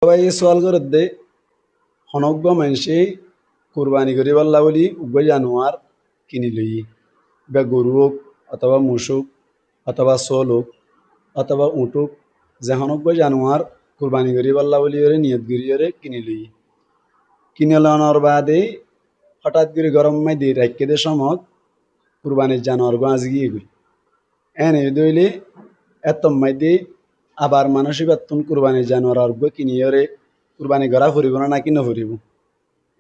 সবাই সোয়াল করে দে হনজ্ঞ মানুষে কুরবানি করি পাল্লা বলি উগ্র জানোয়ার কিনি লই বা গরু হোক অথবা মোষ হোক অথবা সোল হোক অথবা উট হোক যে হনজ্ঞ জানোয়ার কুরবানি করি পাল্লা বলি ওরে নিয়ত করি ওরে কিনি লই কিনে লওয়ার বাদে হঠাৎ করে গরম মাই দিয়ে রাখকে দে সমত কুরবানির জানোয়ার গো আজ গিয়ে গই এনে দইলে এত মাই দিয়ে আবার মানুষই বাতুন কুরবানির জানোয়ার অর্ঘ কিনি ওরে কুরবানি করা ফুরিব না কিনা ফুরিব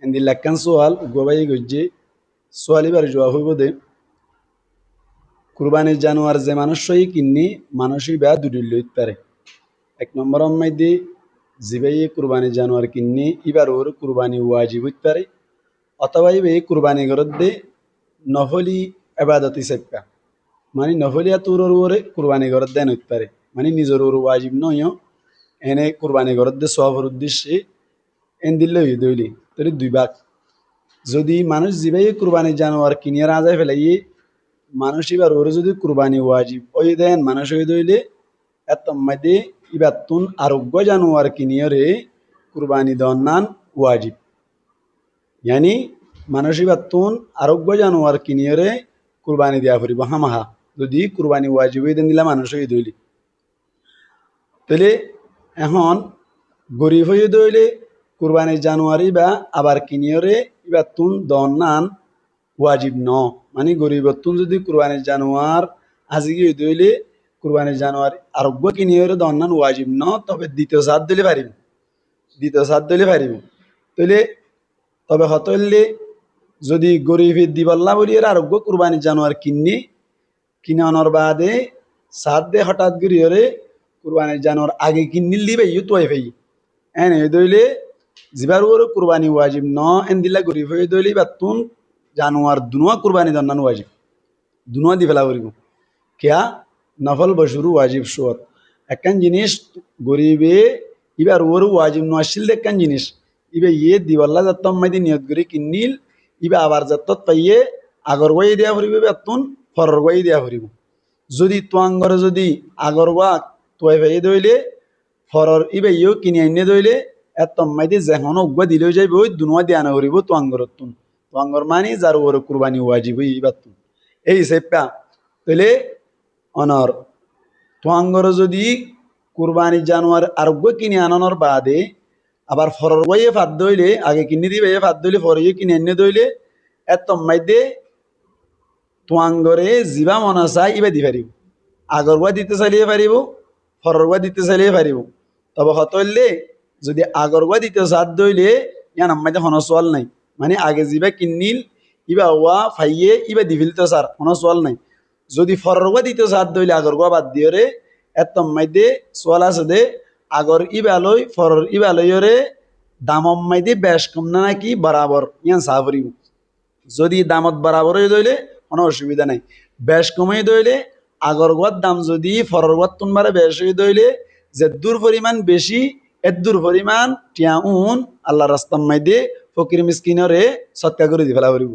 এন্দি লেখান সোয়াল গোবাই গজ্জে সোয়ালিবার জবাব হইব দে কুরবানির জানোয়ার যে মানুষই কিন্নি মানুষই বা দুটি লইতে পারে এক নম্বর মধ্যে জিবাই কুরবানির জানোয়ার কিন্নি এবার ওর কুরবানি ওয়াজিব হইতে পারে অথবা ইবে কুরবানি গরত দে নফলি এবাদতি সেপ্পা মানে নফলিয়া তোর ওরে কুরবানি গরত দেন হইতে পারে মানে নিজের ওর ওয়াজিব নয় এনে কুরবানি গরত দে সবর উদ্দেশ্যে এন দিলে দইলি তোর দুই ভাগ যদি মানুষ জিবাই কুরবানি জানোয়ার কিনিয়ে রাজায় ফেলাই মানুষ এবার ওরে যদি কুরবানি ওয়াজিব ওই দেন মানুষ ওই দইলে এত মধ্যে এবার তুন আরোগ্য জানোয়ার কিনিয়ে রে কুরবানি দন্নান ওয়াজিব यानी মানুষ এবার তুন আরোগ্য জানোয়ার কিনিয়ে রে কুরবানি দেওয়া ফুরিব হামাহা যদি কুরবানি ওয়াজিব দেন দিলা মানুষ ওই দইলি তাহলে এখন গরিব হয়ে দইলে কুরবানির জানুয়ারি বা আবার কিনিয়রে এবার তুন দন্নান ওয়াজিব ন মানে গরিবতুন যদি কুরবানির জানুয়ার আজিগি দইলে কুরবানির জানুয়ারি আরোগ্য কিনিয়রে দন্নান ওয়াজিব ন তবে দ্বিতীয় সাত দিলে পারিব তাহলে তবে হতলে যদি গরিবের দিবাল্লা বলি এর আরোগ্য কুরবানির জানুয়ার কিনে আনার বাদে সাত দে হঠাৎ গরিয়রে কুরবানির জানোয়ার আগে কিনিল দিবে ইউ তোয়াই ভাই এনে দইলে জিবার ওর কুরবানি ওয়াজিব ন এন দিলা গরিব হয়ে দইলে বাতুন জানোয়ার দুনুয়া কুরবানি দন্নান ওয়াজিব দুনুয়া দি ফেলা করিব কেয়া নফল বসুরু ওয়াজিব সুয়ত একখান জিনিস গরিবে ইবার ওর ওয়াজিব ন আসছিল একখান জিনিস ইবে ইয়ে দিবাল্লা যাত্তম মাইদি নিয়ত করি কিনিল ইবে আবার যাত্তত পাইয়ে আগর গোয়াই দেয়া ফুরিব বাতুন ফরর গোয়াই দেয়া ফুরিব যদি তোয়াঙ্গরে যদি আগর গোয়া তোয়াই ভাই দইলে ফরর ইবে ইউ কিনি আইনে দইলে এত মাইদি যেখন উগ্র দিলেও যাইব ওই দুনুয়া দিয়া না করিব তোয়াঙ্গর মানি যার ওর কুরবানি ওয়াজিব ইবাতুন এই সেপা তাহলে অনর তোয়াঙ্গর যদি কুরবানি জানোয়ার আরোগ্য কিনে আনানোর বাদে আবার ফরর গইয়ে ফাদ দইলে আগে কিনে দিবে ফাদ দইলে ফরিয়ে কিনে এনে দইলে এত মাইদে তোয়াঙ্গরে জিবা মনা চাই ইবা দি পারিব আগর গোয়া দিতে চাইলে পারিব ফরর গোয়া দিতে চাইলে পারিব তবে হতলে যদি আগর গোয়া দিতে সাত দইলে ইয়ান আম্মাইতে হন সোয়াল নাই মানে আগে জিবা কিনিল ইবা ওয়া ফাইয়ে ইবা দিবিল তো স্যার হন সোয়াল নাই যদি ফরর গোয়া দিতে সাত দইলে আগর গোয়া বাদ দিয়ে রে এত মাইদে সোয়াল আছে দে আগর ইবা লই ফরর ইবা লইরে দাম মাইদে বেশ কম না নাকি বরাবর ইয়ান সাফরিব যদি দামত বরাবর হয়ে দইলে কোনো অসুবিধা নাই বেশ কমে দইলে আগর গোয়ার দাম যদি ফরর গোয়ার তুনবারে বেশ হয়ে দইলে যে দূর পরিমাণ বেশি এদুর পরিমাণ টিয়াউন আল্লাহ রাস্তার মাইদে ফকির মিসকিনরে সৎকা করে দি ফেলা করিব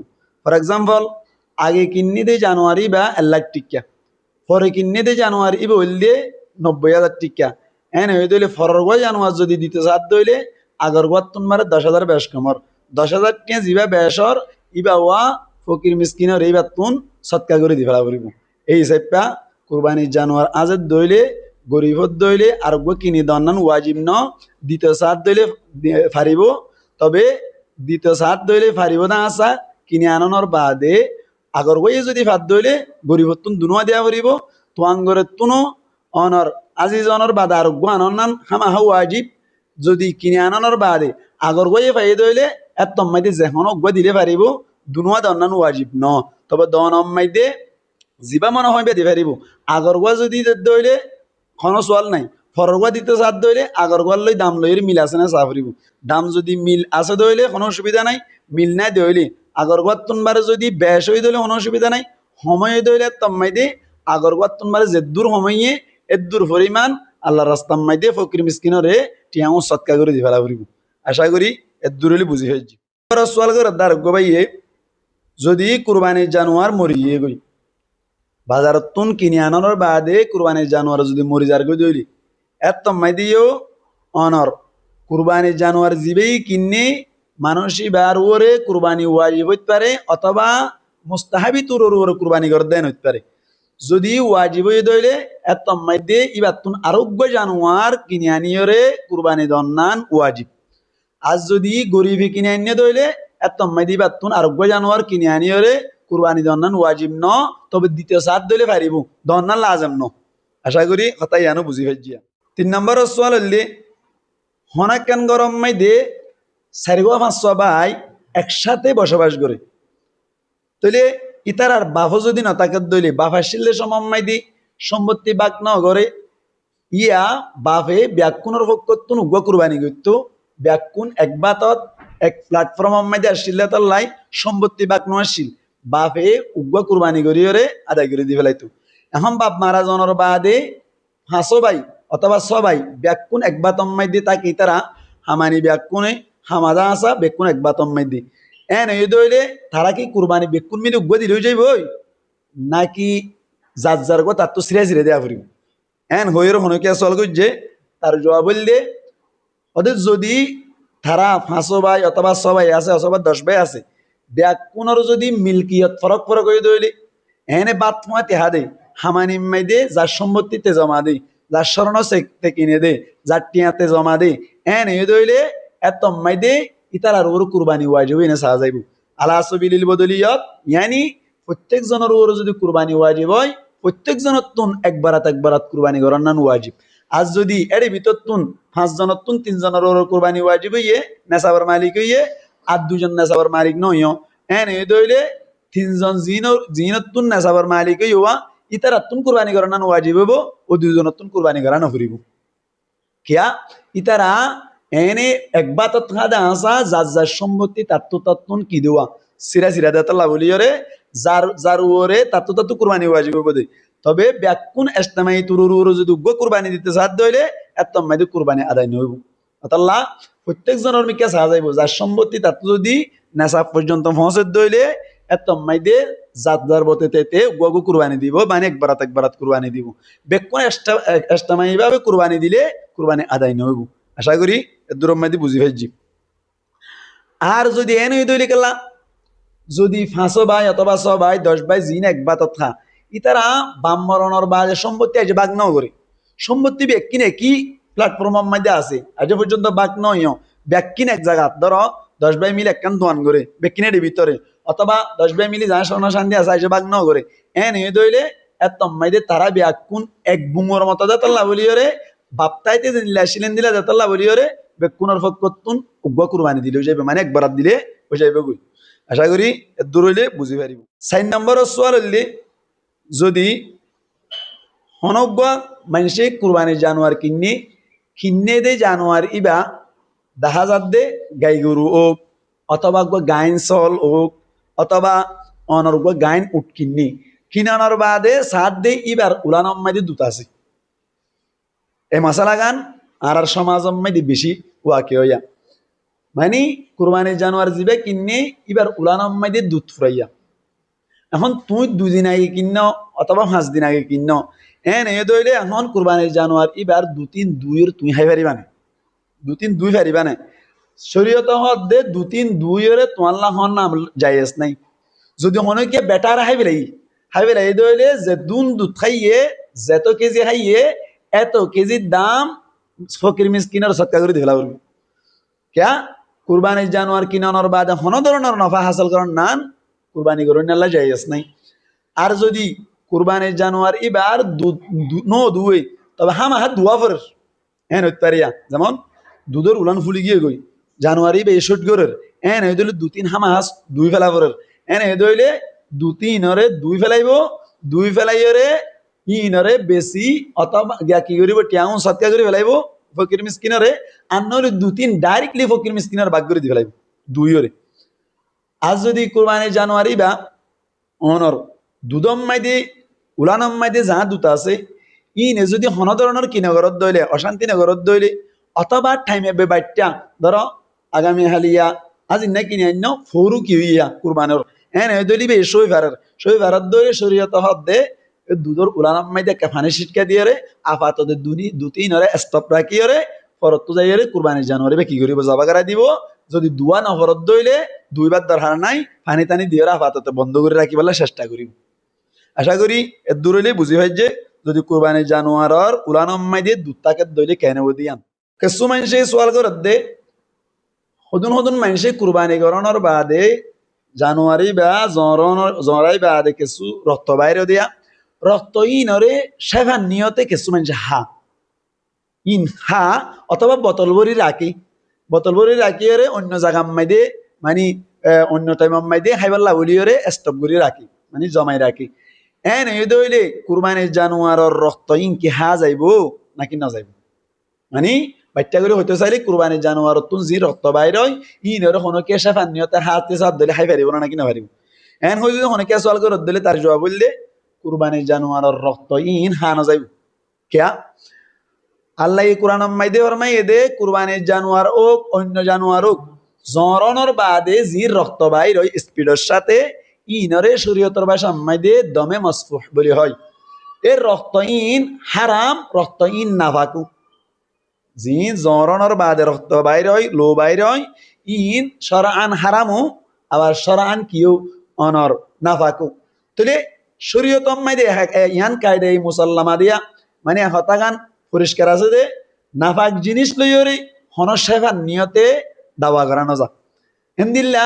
ফর এক্সাম্পল আগে কিন্নি দে জানুয়ারি বা 1,00,000 টিকা পরে কিন্নি দে জানুয়ারি ইবে হইলে 90,000 টিকা এনে হয়ে দইলে ফরর গোয়া জানুয়ার যদি দিতে সাত দইলে আগর গোয়ার তুনবারে 10,000 বেশ কমর 10,000 টিয়া জিবা বেশর ইবা ওয়া ফকির মিসকিনর এই বাতুন সৎকা করে দি ফেলা করিব এই হিসাবটা কুরবানির জানোয়ার আজের দইলে গরিবত দইলে আরোগ্য কিনি দন্নান ওয়াজিব ন দ্বিতীয় সাত দইলে ফারিব তবে দ্বিতীয় সাত দইলে ফারিব না আসা কিনে আনানোর বাদে আগর গইয়ে যদি ফাত দইলে গরিবতুন দুনুয়া দেওয়া করিব তোয়াঙ্গরের তুনো অনর আজিজ অনর বাদে আরোগ্য আনন্নান হামাহা ওয়াজিব যদি কিনে আনানোর বাদে আগর গইয়ে ফাই দইলে এত মাইদে যেখন অজ্ঞ দিলে পারিব দুনুয়া দন্নান ওয়াজিব ন তবে দন মাইদে জিবা মনে হয় বেদি পারিব আগর গোয়া যদি দইলে কোনো সোয়াল নাই ফরর গোয়া দিতে সাত দইলে আগর গোয়ার লই দাম লইয়ের মিল আছে না চাফরিব দাম যদি মিল আছে দইলে কোনো অসুবিধা নাই মিল নাই দইলে আগর গোয়ার তুনবারে যদি বেশ হয়ে দইলে কোনো অসুবিধা নাই সময় দইলে তম্মাই দে আগর গোয়ার তুনবারে যে দূর সময়ে এদূর পরিমাণ আল্লাহ রাস্তার মাইদে ফকির মিসকিনরে টিয়াও সৎকা করে দি ফেলা করিব আশা করি এদূর হলে বুঝি হয়েছি সোয়াল করে দার গোবাইয়ে যদি কুরবানির জানোয়ার মরিয়ে গই বাজারত তুন কিনে আনানোর বাদে কুরবানির জানোয়ার যদি মরি যার গই দইলি এত মাই দিও অনর কুরবানি জানোয়ার জিবেই কিনে মানুষই বার ওরে কুরবানি ওয়াজিব হইতে পারে অথবা মুস্তাহাবি তুর ওরে কুরবানি করে দেন হইতে পারে যদি ওয়াজিব হয়ে দইলে এত মধ্যে ইবাতুন আরোগ্য জানোয়ার কিনে আনিয়রে কুরবানি দন্নান ওয়াজিব আজ যদি গরিবি কিনে আনিয়ে দইলে এত মধ্যে ইবাতুন আরোগ্য জানোয়ার কিনে আনিয়রে কুরবানি দন্নান ওয়াজিব ন তবে দ্বিতীয় সাত দইলে পারিব দন্নান লাজম ন আশা করি কথা ইয়ানো বুঝি ফেজিয়া 3 নম্বর সোয়াল হইলে হনাকান গরম মধ্যে 4-5 ভাই একসাথে বসবাস করে তাহলে ইতার আর বাফ যদি না তাকে দইলে বাফ আসলে সমম্মাই দি সম্পত্তি বাক ন করে ইয়া বাফে ব্যাকুণের পক্ষতুন উগ্র কুরবানি করতো ব্যাকুণ এক বাতত এক প্ল্যাটফর্ম মধ্যে আসলে তার লাই সম্পত্তি বাক ন আসিল বাফে উগ্র কুরবানি করিয়রে আদায় করে দি ফেলাইতো এখন বাপ মারা জনের বাদে 5 ভাই অথবা 6 ভাই ব্যাকুণ এক বাতম মধ্যে তাকে তারা হামানি ব্যাকুণে হামাদা আসা বেকুণ এক বাতম মধ্যে এন এই দইলে তারা কি কুরবানি বেকুন মিলে উগ্র দিলেও যাইব নাকি যার যার গো তার তো সিরে দেয়া ফুরিব এন হইয়ের হনকে চল যে তার জবাব বললে ওদের যদি তারা 5 ভাই অথবা 6 ভাই আছে অথবা 10 ভাই আছে ব্যাকুণের যদি মিল্কিয়ত ফরক ফরক হয়ে দইলে এনে বাত মাতে হা দে হামানি মাই দে যার সম্পত্তিতে জমা দে যার স্বর্ণ থেকে কিনে দে যার টিয়াতে জমা দে এন এই দইলে এত মাই দে ইতার আর ওর কুরবানি ওয়াজিব এনে সাহা যাইব আলা সাবিলিল বদলিয়াত ইয়ানি প্রত্যেক জনের ওর যদি কুরবানি ওয়াজিব হয় প্রত্যেক জনের তুন একবারাত কুরবানি করার নান ওয়াজিব আজ যদি এর ভিতর তুন 5 জনের তুন 3 জনের ওর কুরবানি ওয়াজিব হইয়ে নেসাবার মালিক হইয়ে আর 2 জন নেসাবার মালিক নইও এন এই দইলে 3 জন জিনত তুন নেসাবার মালিক হইয়া ইতার তুন কুরবানি করার নান ওয়াজিব হইব ও 2 জনের তুন কুরবানি করা না ফুরিব কিয়া ইতারা এনে একবাতত খাদা আসা যার যার সম্পত্তি তাত্তুন কি দেওয়া সিরা দেতাল্লা বলিয়রে যার ওরে তাত্তু কুরবানি ওয়াজিব বদে তবে ব্যাকুন ইস্তেমাই তুরুর যদি উগ্র কুরবানি দিতে সাধ্য হইলে এত মাইদে কুরবানি আদায় নইব আল্লাহ প্রত্যেক জনের মিকে সাহা যাইব যার সম্পত্তি তাত যদি নেশাব পর্যন্ত পৌঁছে দইলে এত মাইদে যার বতে তেতে উগ্র কুরবানি দিব মানে একবারাত কুরবানি দিব ব্যাকুন ইস্তেমাই ভাবে কুরবানি দিলে কুরবানি আদায় নইব আশা করি দূরের মধ্যে বুঝি ফেলছি আর যদি এন হয়ে দইলে কেলা যদি 5 ভাই অথবা 6 ভাই 10 ভাই জিন এক বা তথা ইতারা বাম মরণের বাজে সম্পত্তি আজ বাগ নাও করে সম্পত্তি ব্যক্তিন একই প্ল্যাটফর্মের মধ্যে আছে আজ পর্যন্ত বাগ নয় ব্যক্তিন এক জায়গা ধরো 10 ভাই মিলে একখান দোয়ান করে ব্যক্তিনের ভিতরে অথবা 10 ভাই মিলে যারা সোনা শান্তি আছে আজ বাগ নাও করে এন হয়ে দইলে এত মাইদে তারা ব্যাকুন এক বুমর মতো দাতাল্লা বলিওরে বাপতাইতে ছিলেন দিলা দাতাল্লা বলিওরে বেকুনের ফকতুন উগ্র কুরবানি দিলে যাইবে মানে একবারাত দিলে হয়ে যাইবে গই আশা করি দূর হইলে বুঝি পারিব 4 নম্বরের সোয়াল হইলে যদি হনজ্ঞ মানুষে কুরবানির জানোয়ার কিনে দে জানোয়ার ইবা দেখা যাত দে গাই গরু হোক অথবা গাইন চল হোক অথবা অনর্গ গাইন উঠ কিনানোর বাদে সাত দে ইবার উলানম মাইদি দুত আছে এই মশালা গান আর সমাজম মাইদি বেশি ওয়াকে হইয়া মানে কুরবানির জানোয়ার জিবে কিনে এবার উলানম মাইদি দুধ ফুরাইয়া এখন তুই 2 দিন আগে কিন্ন অথবা 5 দিন আগে কিন্ন এন এ দইলে এখন কুরবানির জানোয়ার এবার 2-3 2 তুই খাই পারিবানে 2-3 2 পারিবানে শরীয়ত হদ দে 2-3 2 এর তোয়াল্লা হন নাম জায়েজ নাই যদি মনে কে বেটার হাই বেলাই দইলে যে দুধ খাইয়ে যেত কেজি খাইয়ে এত কেজির দাম ফকির মিসকিনের সৎকা করে দিলা বলবো क्या कुर्बानी जानवर किनानोर बाद हनो धरनेर नफा हासिल करार नान कुरबानी करें आल्लाह जायज नहीं और यदि कुरबानी जानवर इबार नो दुए तब हम हाथ धुआ फर एन हते पारिया जेमन दूधर उलान फुली गिये गई जानवर इबे एशट गरेर एन हते हइले 2-3 हामा हास दुई फेला फरेर एन हते हइले 2-3 रे दुई फेलाइबो दुई फेलाइरे इनरे बेसी अथवा गया कि करिब टियाउन सत्का करि फेलाइबो फकिर मिसकिनरे आन्नरे 2-3 डायरेक्टली फकिर मिसकिनर भाग করে দি ফেলাইব দুইরে আজ যদি কুরবানি জানুয়ারি বা অনর দুদম মাইদে উলানম মাইদে যা দুতা আছে ইনে যদি হন ধরনের কিনগরত দইলে অশান্তি নগরত দইলে অথবা টাইমে বেবাইটা ধরো আগামী হালিয়া আজ না কিনে আন্য ফরু কি হইয়া কুরবানির এনে দইলিবে সই ফারাত দইলে শরীয়ত হদ দে দুধর উলানম মাইদে কাফানে শিটকা দিয়ে রে আপাতত দুনি 2-3 রে স্টপ রাখি রে ফরত তো যাই কুরবানির জানুয়ারি বা কি করিব জবা করা দিব যদি দুয়া না ফরত দইলে দুইবার দরকার নাই পানি টানি দিয়ে আপাতত বন্ধ করে রাখি বলে চেষ্টা করিব আশা করি এর দূরে বুঝি হয় যে যদি কুরবানির জানুয়ারর উলানম্মাই দিয়ে দুটাকে দইলে কেন দিয়াম কিছু মানুষে সোয়াল করে দে হদুন হদুন মানুষে কুরবানি করানোর বাদে জানুয়ারি বা জরাই বাদে কিছু রক্ত বাইরে দিয়া রক্ত ইনরে সেভার নিয়তে কিছু মানুষে ইন হা অথবা বোতল ভরি রাখি ওরে অন্য জায়গা মাইদে মানে অন্য টাইম মাইদে হাইবাল্লা বলি ওরে স্টপ করে রাখি মানে জমাই রাখি এন এই দইলে কুরবানির জানুয়ারর রক্ত ইন কি হা যাইব নাকি না যাইব মানে বাচ্চা করে হইতে চাইলে কুরবানির জানুয়ার তুন যি রক্ত বাইর হয় ইনরে হনকে সেফান নিয়তে হাতে সাত দিলে হাই পারিব না নাকি না পারিব এন হই যদি হনকে সোয়াল করে দিলে তার জবাব বললে কুরবানির জানুয়ারর রক্ত ইন হা না যাইব কিয়া আল্লাহ কোরআন মাইদে ফরমাই এদে কুরবানির জানুয়ার ও অন্য জানুয়ার হোক জরনের বাদে জির রক্ত বাইর হয় স্পিডের সাথে ইনরে শরীয়তর ভাষা মাইদে দমে মসফুহ বলি হয় এর রক্ত ইন হারাম রক্ত ইন নাফাকু জি জরনের বাদে রক্ত বাইর হয় লো বাইর হয় ইন শরআন হারামু আবার শরআন কিউ অনর নাফাকু তাহলে শরীয়ত মাইদে ইয়ান কায়দা মুসাল্লামা দিয়া মানে হতাগান পরিষ্কার আছে যে নাফাক জিনিস লইরে হনশেফার নিয়তে দাওয়া করানো যা হিন্দিল্লা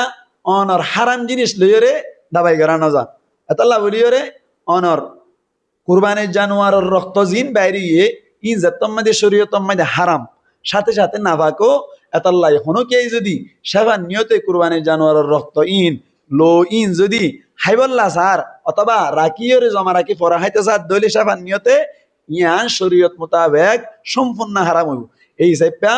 অনর হারাম জিনিস লইরে দাবাই করানো যা এতাল্লা বলিওরে অনর কুরবানির জানুয়ারের রক্ত জিন বাইরিয়ে ইন জাতম মাদে শরীয়তম মাদে হারাম সাথে সাথে নাফাকও এতাল্লাই হনকে যদি শেফার নিয়তে কুরবানির জানুয়ারের রক্ত ইন লো ইন যদি হাইবল্লা সার অথবা রাখিওরে জমা রাখি ফরা হাইতে সার দলি শেফার নিয়তে ইয়ান শরীয়ত মোতাবেক সম্পূর্ণ হারাম হইব এই হিসাবটা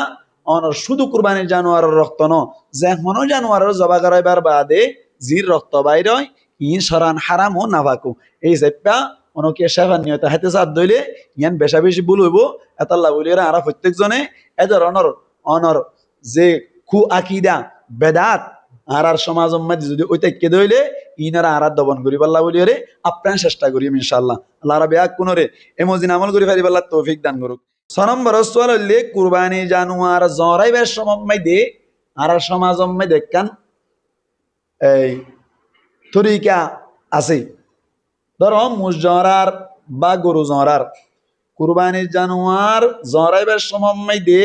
অনর শুধু কুরবানির জানুয়ারের রক্ত ন যে হনো জানুয়ারের জবা করাইবার বাদে জির রক্ত বাইর হয় ইন সরান হারাম ও নাভাকু এই হিসাবটা অনকে শেফার নিয়তে হাতে সাত দইলে ইয়ান বেশা বেশি ভুল হইব এতাল্লা বলিয়ারা আরা প্রত্যেকজনে এ ধরনের অনর যে খু আকিদা বেদাত আর সমাজ মধ্যে যদি ওই তাইকে দইলে ইনারা আর দবন করি পাল্লা বলিয়ারে আপ্রাণ চেষ্টা করি ইনশাআল্লাহ আল্লাহ রাব্বি আক কোনরে এমজিন আমল করি পারি পাল্লা তৌফিক দান করুক 6 নম্বর সওয়াল হইলে কুরবানি জানুয়ার জরাইবার সময় দে আর সমাজ মধ্যে দেখকান এই তরিকা আছে ধরো মুজরার বা গরু জরার কুরবানির জানুয়ার জরাইবার সময় দে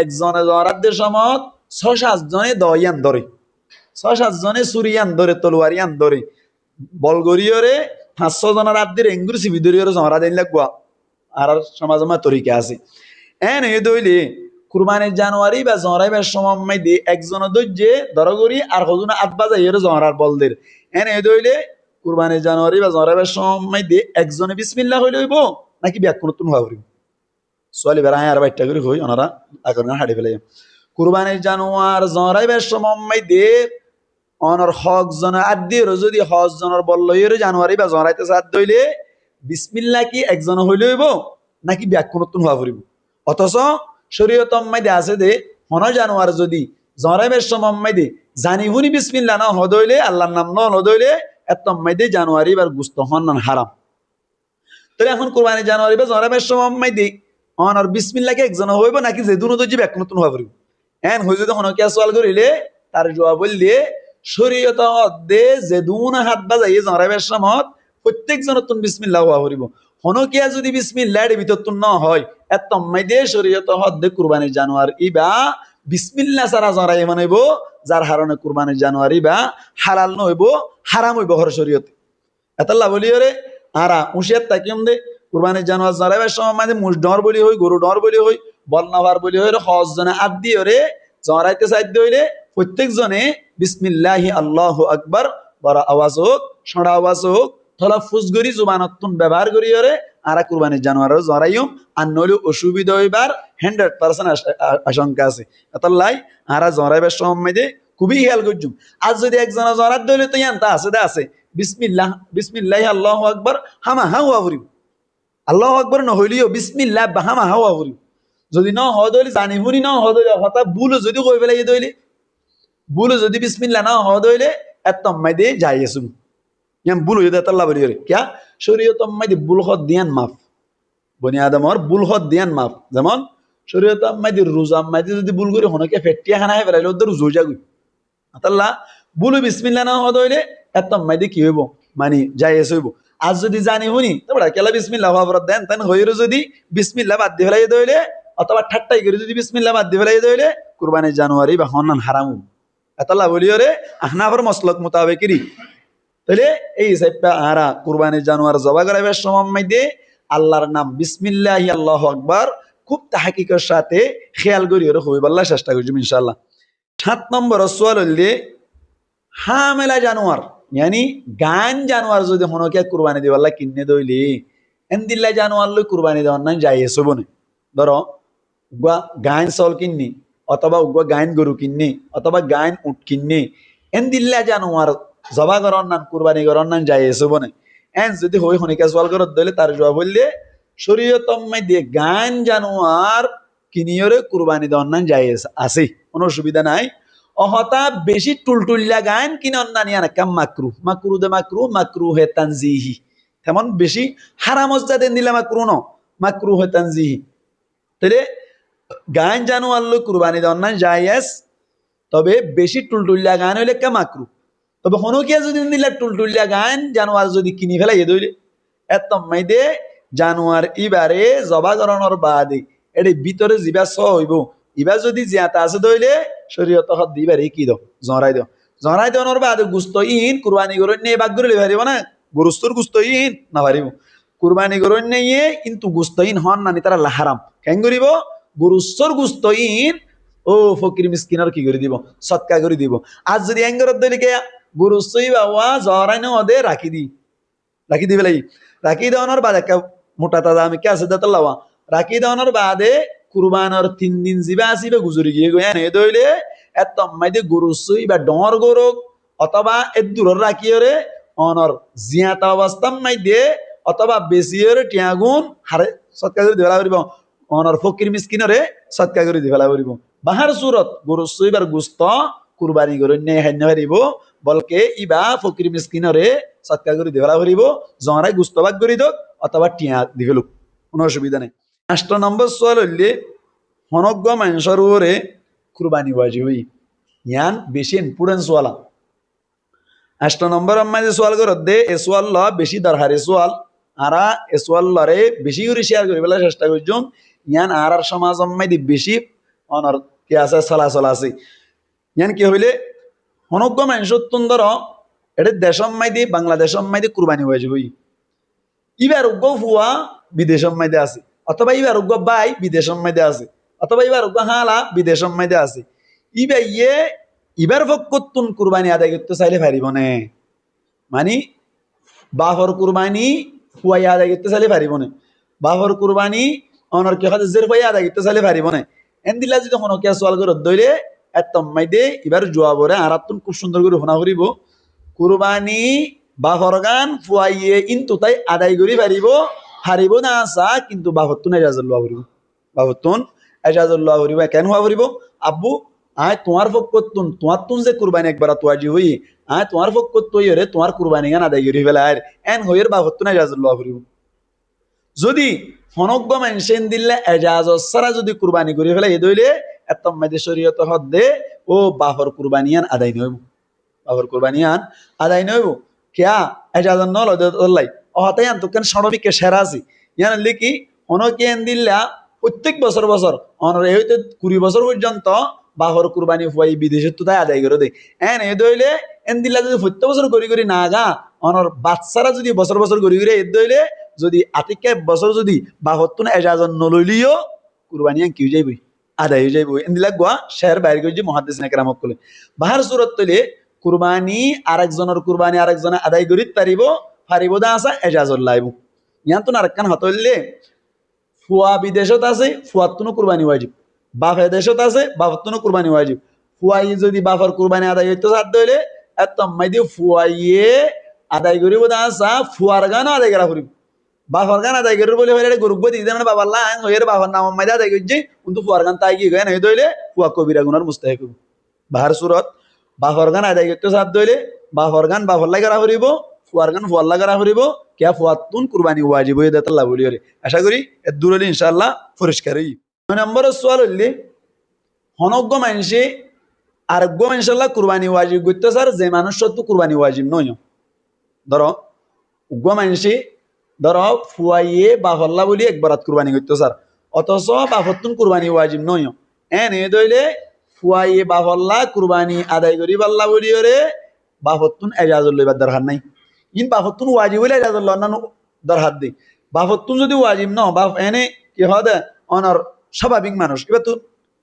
একজনে জরাদের সময় 6-7 জনে দয়ান ধরে 6-7 জনে সুরিয়ান ধরে তলোয়ারিয়ান ধরে বলগরিয়রে 500 জনের আদির এঙ্গুর সিবিদরিয়রে জরা দেন লাগবা আর সমাজমা তরিকা আছে এন এ দইলে কুরবানির জানুয়ারি বা জরাইবার সময় দে একজন দজ্জে দরগরি আর হজুনা আব্বা যাইরে জরার বলদের এন এ দইলে কুরবানির জানুয়ারি বা জরাইবার সময় দে একজনে বিসমিল্লাহ হইলে হইব নাকি ব্যাকুল নতুন হওয়া করিব সোয়ালি বেড়ায় আর বাইটা করে হই ওনারা আগর না হাড়ি ফেলে কুরবানির জানুয়ার জরাইবার সময় দে অনর হক জন আদির যদি হজ জনের বললইরে জানুয়ারি বা জরাইতে সাত দইলে বিসমিল্লাহ কি একজন হইলে হইব নাকি ব্যাকুল নতুন হওয়া করিব অথচ শরীয়তম মাইদে আছে দে হন জানুয়ার যদি জরাইবার সময় দে জানি হুনি বিসমিল্লাহ না হদইলে আল্লাহর নাম ন হদইলে এতম মাইদে জানুয়ারি বার গুস্ত হন হারাম তাহলে এখন কুরবানি জানুয়ারি বা জরাইবার সময় দে অনর বিসমিল্লাহ কি একজন হইব নাকি যে দুনো দজি ব্যাকুল নতুন হওয়া করিব এন হই যদি হন কে সওয়াল করিলে তার জবাব বললে শরীয়ত দে যে দুনা হাত বাজাই জরাইবার সময় প্রত্যেকজন তুন বিসমিল্লাহ হওয়া করিব হনকিয়া যদি বিসমিল্লাহ এর ভিতর তুন ন হয় এতম মাইদে শরীয়ত দে কুরবানির জানুয়ার ইবা বিসমিল্লাহ সারা জরাই মানাইব যার হারণে কুরবানির জানুয়ারি বা হালাল নইব হারাম হইব হর শরীয়তে এতাল্লাহ বলিওরে আরা উশিয়াত তাকিম দে কুরবানির জানুয়ার জরাইবার সময় মাঝে মুষ ডর বলি হই গরু ডর বলি হই বলনাবার বলি হই হজ জনে আদি ওরে জরাইতে সাধ্য হইলে প্রত্যেকজনে বিসমিল্লাহি আল্লাহু আকবার বড় আওয়াজ হোক সড়া আওয়াজ হোক তলাফুজ করি জুবানতুন ব্যবহার করি ওরে আরা কুরবানির জানুয়ার জরাইম আর নইলে অসুবিধা হইবার 100% আশঙ্কা আছে এতাল্লাই আরা জরাইবার সময় দে খুবই খেয়াল করছুম আজ যদি একজন জরাত দইলে তো ইয়ান তা আছে দা আছে বিসমিল্লাহি আল্লাহু আকবার হামা হাওয়া করিব আল্লাহু আকবার ন হইলিও বিসমিল্লাহ বাহামা হাওয়া করিব যদি ন হদইলে জানি হুনি ন হদইলে হতা বুলো যদি কই ফেলাই দইলে বুলো যদি বিসমিল্লাহ না হদইলে এতম মাইদে যাইয়েছুম ইয়াম বুলো যদি আল্লাহ বলি রে কিয়া শরীয়তম মাইদে বুলখত দিয়ান মাফ বনি আদমর বুলখত দিয়ান মাফ যেমন শরীয়ত আম্মাইদি রোজা আম্মাইদি যদি ভুল করে হনকে ফেটিয়া খানা হে ফেলাইলে ওদের রোজা যাগুই আতাল্লাহ বুলু বিসমিল্লাহ না হদ হইলে এত আম্মাইদি কি হইব মানে যাই এসে হইব আজ যদি জানি শুনি তারপরে কেলা বিসমিল্লাহ হওয়ার দেন তেন হইরে যদি বিসমিল্লাহ বাদ দিয়ে ফেলাই দইলে অথবা ঠাট্টাই করে যদি বিসমিল্লাহ বাদ দিয়ে ফেলাই দইলে কুরবানি জানুয়ারি বা হন্নান হারাম এতলা বলিও রে আহনাফর মসলক মোতাবেকেরই তাহলে এই হিসাবটা আরা কুরবানি জানুয়ার জবা করাইবার সময় মধ্যে আল্লাহর নাম বিসমিল্লাহি আল্লাহু আকবার খুব তাহাকিকের সাথে খেয়াল করি ওর হইব আল্লাহ চেষ্টা করছি ইনশাআল্লাহ 7 নম্বর সোয়াল হইলে হামেলা জানোয়ার यानी গান জানোয়ার যদি হনকে কুরবানি দিব আল্লাহ কিনে দইলি এন্দিল্লা জানোয়ার লই কুরবানি দেওয়ার না যাইয়েছ বনে ধরো উগা গান সল কিন্নি অথবা উগা গান গরু কিন্নি অথবা গান উট কিন্নি এন্দিল্লা জানোয়ার জবা করন না কুরবানি করন না যাইয়েছ বনে এন যদি হই হনিকা সোয়াল করত দইলে তার জবাব বললে শরীয়তম দিয়ে গান জানোয়ার কিনিয়রে কুরবানি দেওয়ার না যাইয়েছ আছে কোনো অসুবিধা নাই অহতা বেশি টুলটুল্লা গান কিনে অন্যান্য কাম মাকরু মাকরু দে মাকরু মাকরু হে তানজিহি তেমন বেশি হারাম দেন দিলে মাকরু ন মাকরু হে তানজিহি তাহলে গান জানো আল্লো কুরবানি দেওয়ার না জায়েজ তবে বেশি টুলটুল্লা গান হইলে কা মাকরু তবে হনকিয়া যদি দিলে টুলটুল্লা গান জানোয়ার যদি কিনি ফেলাই এ দইলে এত মাইদে জানোয়ার ইবারে জবা করানোর বাদে এটি ভিতরে জিবা স হইব ইবা যদি জিয়াতা আছে দইলে শরীয়ত হদ দিবারে কি দাও জরাই দেওয়ার বাদে গুস্ত ইন কুরবানি করুন নিয়ে বাগ করে পারিব না গুরুস্তর গুস্ত ইন না পারিব কুরবানি করুন নিয়ে কিন্তু গুস্ত ইন হন না তারা লাহারাম কেন করিব গুরুস্তর গুস্ত ইন ও ফকির মিসকিনের কি করে দিব সৎকা করে দিব আজ যদি এঙ্গরত দলিকে গুরুস্তই বাবা জরাই না ওদের রাখি দিবে লাই রাখি দেওয়ানোর বাদে একটা মোটা তাজা আমি কে আছে দাতা লাওয়া রাখি দেওয়ানোর বাদে কুরবানোর 3 দিন জিবা আসিবে গুজরি গিয়ে গয়া নে দইলে এত মাইদে গুরুসুই বা ডর গরক অথবা এ দূর রাখিওরে অনর জিয়াতা অবস্থা মাইদে অথবা বেশিওরে টিয়াগুন হারে সৎকা করে দিলা করিব অনর ফকির মিসকিনরে সৎকা করে দিলা করিব বাহার সুরত গুরুসুই বার গুস্ত কুরবানি করে নে হান্য হারিব বলকে ইবা ফকির মিসকিনরে সৎকা করে দিলা করিব জরাই গুস্ত ভাগ করি দক অথবা টিয়া দিবেলুক কোনো অসুবিধা নেই 8 নম্বর সোয়াল হইলে হনজ্ঞ মানুষের উপরে কুরবানি ওয়াজিব হই ইয়ান বেশি ইম্পর্টেন্স ওয়ালা 8 নম্বর আম্মা যে সোয়াল করত দে এ সোয়াল ল বেশি দরকারি সোয়াল আরা এ সোয়াল লরে বেশি করে শেয়ার করিবেলা চেষ্টা করছুম ইয়ান আর সমাজ আম্মাই দি বেশি অনর কি আছে চলাচল আছে ইয়ান কি হইলে হনজ্ঞ মানুষের তুন্দর এটা দেশম্মাই দি বাংলাদেশ আম্মাই দি কুরবানি ওয়াজিব হই ইবার উগ্গ হুয়া বিদেশ আম্মাইদে আছে অথবা ইবার উগ্গ বাই বিদেশ আম্মাইদে আছে অথবা ইবার উগ্গ হালা বিদেশ আম্মাইদে আছে ইবার ফক্কতুন কুরবানি আদায় করতে চাইলে পারিব না মানে বাহর কুরবানি হুয়াই আদায় করতে চাইলে পারিব না বাহর কুরবানি অনর কি হাতে জের হুয়াই আদায় করতে চাইলে পারিব না এন্দিলা যদি হনকিয়া সোয়াল করে দইলে এত মাইদে ইবার জবাবরে আরাতুন খুব সুন্দর করে শোনা করিব কুরবানি বাহর গান ফুয়াইয়ে কিন্তু তাই আদায় করি হারিব না আসা কিন্তু বাহতুন এজাজুল্লাহ করিব বাহতুন এজাজুল্লাহ করিব কেন হওয়া করিব আব্বু আয় তোমার ফক্কতুন তোমার তুন যে কুরবানি একবার তোয়াজি হই আয় তোমার ফক্কত তৈরে তোমার কুরবানি গান আদায় করি ফেলার এন হইয়ের বাহতুন এজাজুল্লাহ করিব যদি হনজ্ঞ মানুষেন দিলে এজাজ সারা যদি কুরবানি করি ফেলা এ দইলে এত মাইদে শরীয়ত হদ্দে ও বাহর কুরবানিয়ান আদায় নইব বাহর কুরবানিয়ান আদায় নইব কিয়া এজাজন নল লাই অহতাই আন্তকেন সড়বিকে সেরা আছে ইয়ান লিখি হনকে এন দিল্লা প্রত্যেক বছর অনর এই 20 বছর পর্যন্ত বাহর কুরবানি ফুয়াই বিদেশে তো তাই আদায় করে দেয় এন এ দইলে এন দিল্লা যদি প্রত্যেক বছর করি না গা অনর বাচ্চারা যদি বছর করি এ দইলে যদি আতিকে বছর যদি বাহতুন এজাজন নলইলিও কুরবানি কি হয়ে যাইবই আদায় হয়ে যাইব এন দিল্লা গোয়া শের বাইর করে যে মুহাদ্দিস নেকরামক কলে বাহার সুরত তলে কুরবানি আরেকজনের কুরবানি আরেকজনে আদায় করি পারিব দা আসা এজাজর লাইব ইয়ান তো আরেকখান হতইলে ফুয়া বিদেশত আছে ফুয়াতুনো কুরবানি ওয়াজিব বাপ দেশত আছে বাপতুনো কুরবানি ওয়াজিব ফুয়াই যদি বাপর কুরবানি আদায় হইতে সাধ্য হইলে এত মাইদি ফুয়াইয়ে আদায় করিব দা আসা ফুয়ার গানও আদায় করা করিব বাপর গান আদায় করিব বলে হইলে গরুব দিতে মানে বাবার লাইন হইয়ের বাবার নাম মাইদা আদায় করছে কিন্তু ফুয়ার গান তাই কি গান হইতে হইলে ফুয়া কবিরা গুনার মুস্তাহিক হইব বাহার সুরত বাপর গান আদায় করতে সাধ্য হইলে বাপর গান বাপর লাই করা করিব ফুয়ার গান ফুয়ার লাই করা করিব কিয়া ফুয়াতুন কুরবানি ওয়াজিব হয়ে দেতাল্লাহ বলি আশা করি এর দূর হলে ইনশাআল্লাহ পরিষ্কার হই নম্বরের সোয়াল হইলে হনজ্ঞ মানুষে আরোগ্য মানুষের কুরবানি ওয়াজিব করতে স্যার যে মানুষ তো কুরবানি ওয়াজিব নয় ধরো উগ্র মানুষে ধরো ফুয়াইয়ে বাফল্লা বলি একবারাত কুরবানি করতে স্যার অথচ বাফতুন কুরবানি ওয়াজিব নয় এনে দইলে ফুয়াইয়ে বাফল্লা কুরবানি আদায় করি পাল্লা বলি ওরে বাফতুন এজাজুল লইবার দরকার নাই ইন বাফতুন ওয়াজিব হইলে এজাজুল অন্যান্য দরকার দেই বাফতুন যদি ওয়াজিব ন বাফ এনে কি হবে অনার স্বাভাবিক মানুষ এবার তো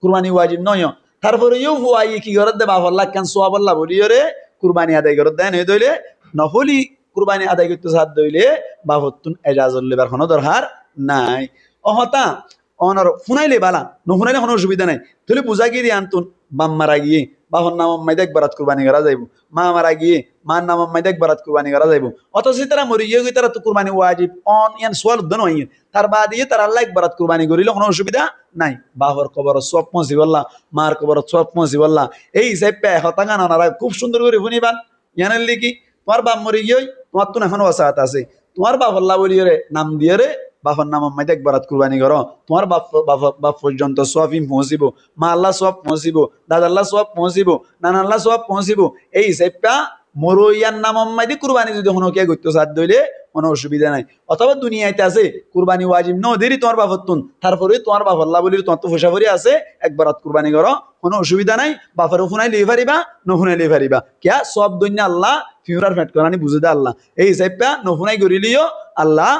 কুরবানি ওয়াজিব নয় তারপরে ইউ ফুয়াইয়ে কি করত দে বাফল্লা কেন সোয়াবল্লা বলি ওরে কুরবানি আদায় করত দেন এই দইলে নহলি কুরবানি আদায় করতে সাথ দইলে বাফতুন এজাজুল লইবার কোনো দরকার নাই অহতা অনর ফুনাইলে বালা নুফুনাইলে কোনো অসুবিধা নাই তাহলে পূজা গিয়ে দিয়ে আনতুন বাম মারা গিয়ে বাহর নাম মাইদে একবারাত কুরবানি করা যাইব মা মারা গিয়ে মার নাম মাইদে একবারাত কুরবানি করা যাইব অথচ তারা মরি গিয়ে তারা তো কুরবানি ওয়াজিব অন ইয়ান সোয়াল উদ্দান হইয়ে তার বাদ দিয়ে তারা আল্লাহ একবারাত কুরবানি করিলে কোনো অসুবিধা নাই বাহর কবর সব পৌঁছিবল্লা মার কবর সব পৌঁছিবল্লা এই হিসাবে হতাঙ্গা নানারা খুব সুন্দর করে শুনিবান ইয়ানের লিখি তোমার বাপ মরি গিয়ে তোমার তো এখনো ওসাহাত আছে তোমার বাপ আল্লাহ বলি রে নাম দিয়ে রে বাপর নাম মাইতে একবারাত কুরবানি করো তোমার বাপ পর্যন্ত সব পৌঁছিব মা আল্লাহ সব পৌঁছিব দাদা আল্লাহ সব পৌঁছিব নানা আল্লাহ সব পৌঁছিব এই হিসাবটা মরইয়ার নাম মাইতে কুরবানি যদি কোনো কে করতে সাথ দইলে কোনো অসুবিধা নাই অথবা দুনিয়াতে আছে কুরবানি ওয়াজিব ন দেরি তোমার বাপতুন তারপরে তোমার বাপ আল্লাহ বলি তোমার তো ফসা ভরি আছে একবারাত কুরবানি করো কোনো অসুবিধা নাই বাপের শুনাই লিয়ে পারিবা নহুনাই লিয়ে পারিবা কিয়া সব দুনিয়া আল্লাহ ফিউরার ফেট করানি বুঝে দে আল্লাহ এই হিসাবটা নহুনাই করিলিও আল্লাহ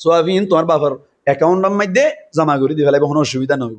সোয়াবিন তোমার বাবার অ্যাকাউন্টের মধ্যে জমা করে দিয়ে ফেলাইব কোনো অসুবিধা নয়